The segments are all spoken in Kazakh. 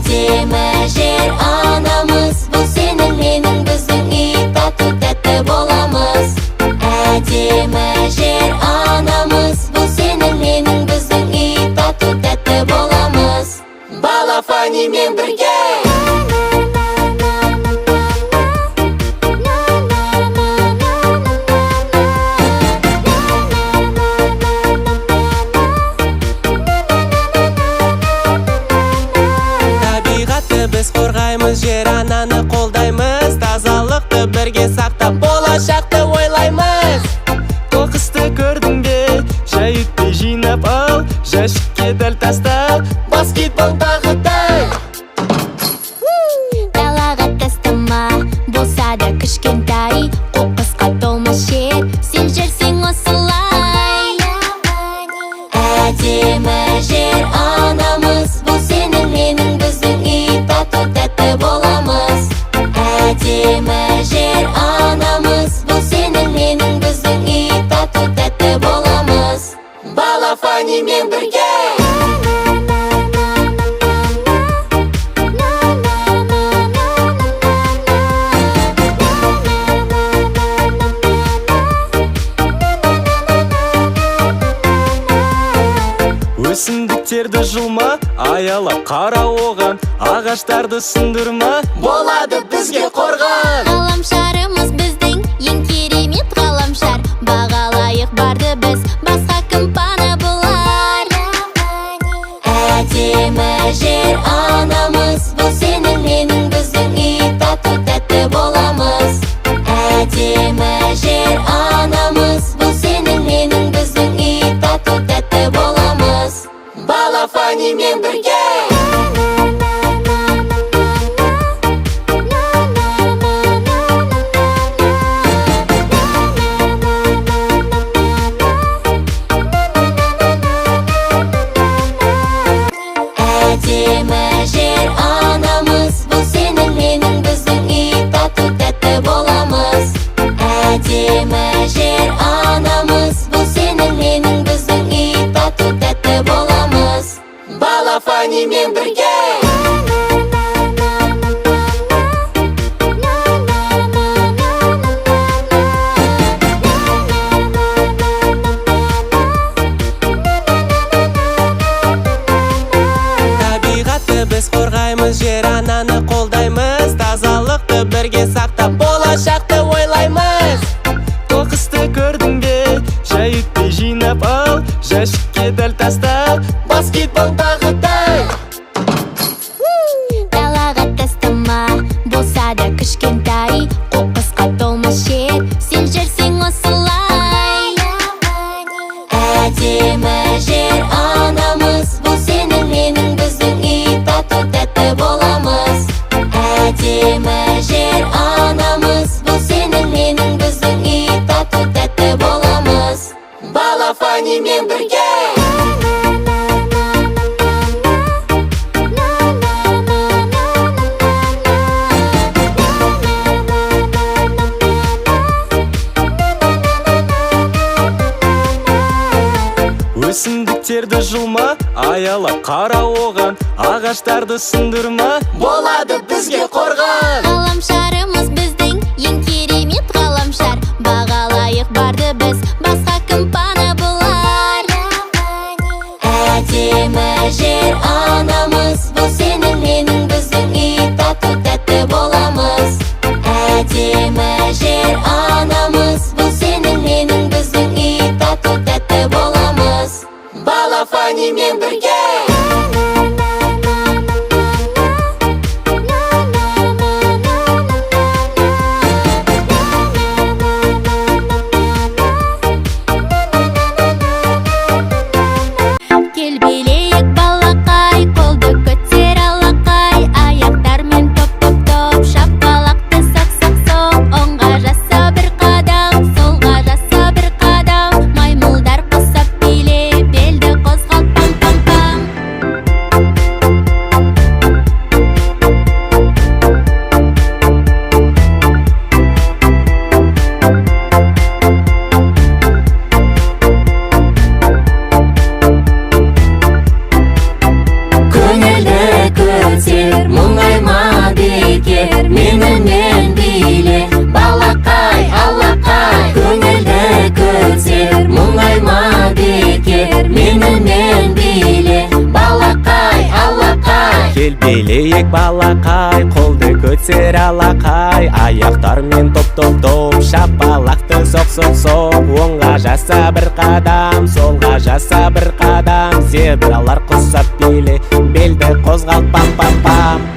Әдемі жер анамыз, бұл сенің менің біздің үй, тату-тәтті боламыз. Әдемі жер анамыз, бұл сенің менің біздің үй, тату-тәтті боламыз. Балафониямен бірге. Біз қорғаймыз, жер ананы қолдаймыз, тазалықты бірге сақтап болашақты ойлаймыз. Қоқысты көрдің бе, жай үтпей жинап ал, жәшікке дәл тастап, баскетбол бағытай. Далаға тастама, болса да кішкентай, қоқысқа толмас жер, сен жүрсең осылай. Әдемі жер анамыз, бұл сенің менің біздің үй, тату-тәтті боламыз. Әдемі жер анамыз, бұл сенің менің біздің үй, тату-тәтті боламыз. Балафониямен бірге. Өсімдіктерді жұлма, аялап қара оған, ағаштарды сындырма, болады бізге қорған. Ғаламшарымыз біздің ең керемет ғаламшар, бағалайық барды біз, басқа кім пана болар. Әдемі жер анамыз, бұл сенің менің біздің үй, тату-тәтті боламыз. Әдемі жер анамыз, бұл сенің менің біздің үй, тату-тәтті боламыз. Балафониямен бірге. Әдемі жер анамыз, бұл сенің менің біздің үй, тату-тәтті боламыз. Әдемі жер анамыз, бұл сенің менің біздің үй, тату-тәтті боламыз. Балафониямен бірге. Біз қорғаймыз, жер ананы қолдаймыз, тазалықты бірге сақтап болашақты ойлаймыз. Қоқысты көрдің бе, жай үтпей жинап ал, жәшікке дәл тастап, баскетбол бағытай. Далаға тастама, болса да кішкентай, қоқысқа толмас жер, сен жүрсең осылай. Әдемі жер анамыз, бұл сенің менің біздің үй, тату-тәтті боламыз. Әдемі жер анамыз, бұл сенің менің біздің үй, тату-тәтті боламыз. Балафониямен бірге. Өсімдіктерді жұлма, аялап қара оған, ағаштарды сындырма, болады бізге қорған. Ғаламшарымыз біздің ең керемет ғаламшар, бағалайық барды біз, басқа кім пана болар. Әдемі жер анамыз, бұл сенің менің біздің үй, тату-тәтті боламыз. Әдемі жер анамыз, бұл сенің менің біздің үй, тату-тәтті боламыз. Балафониямен бірге. менімен биле. Балақай, алақай, көңілді көтер, мұңайма бекер, менімен биле. Балақай, алақай. Кел билейік балақай, қолды көтер алақай, аяқтармен топ-топ-топ, шапалақты соқ-соқ-соқ. Оңға жаса бір қадам, солға жаса бір қадам, зебралар құсап биле, белді қозғалт пам-пам-пам.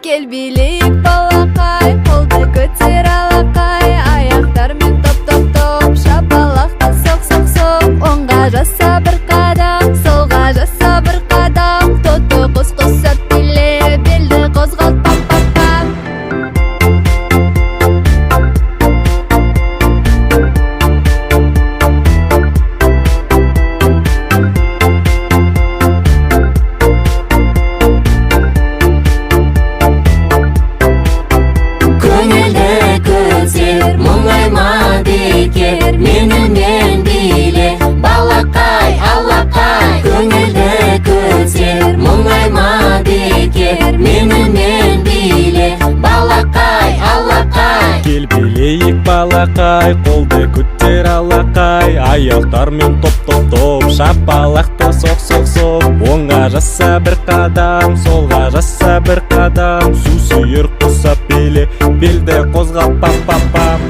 Кел билейік балақай, қолды көтер алақай, аяқтармен топ-топ-топ, шапалақты соқ-соқ-соқ. Оңға жаса бір қадам, солға жаса бір қадам, тоты құс құсап биле, белді қозғалт пам-пам-пам. Көңілді көтер, мұңайма бекер, менімен биле. Балақай, алақай, көңілді көтер, мұңайма бекер, менімен биле. Балақай, алақай. Кел билейік балақай, қолды көтер алақай, аяқтармен топ-топ-топ, шапалақты соқ-соқ-соқ. Оңға жаса бір қадам, солға жаса бір қадам, су сүйір құсап биле, белді қозғап пам-пам-пам.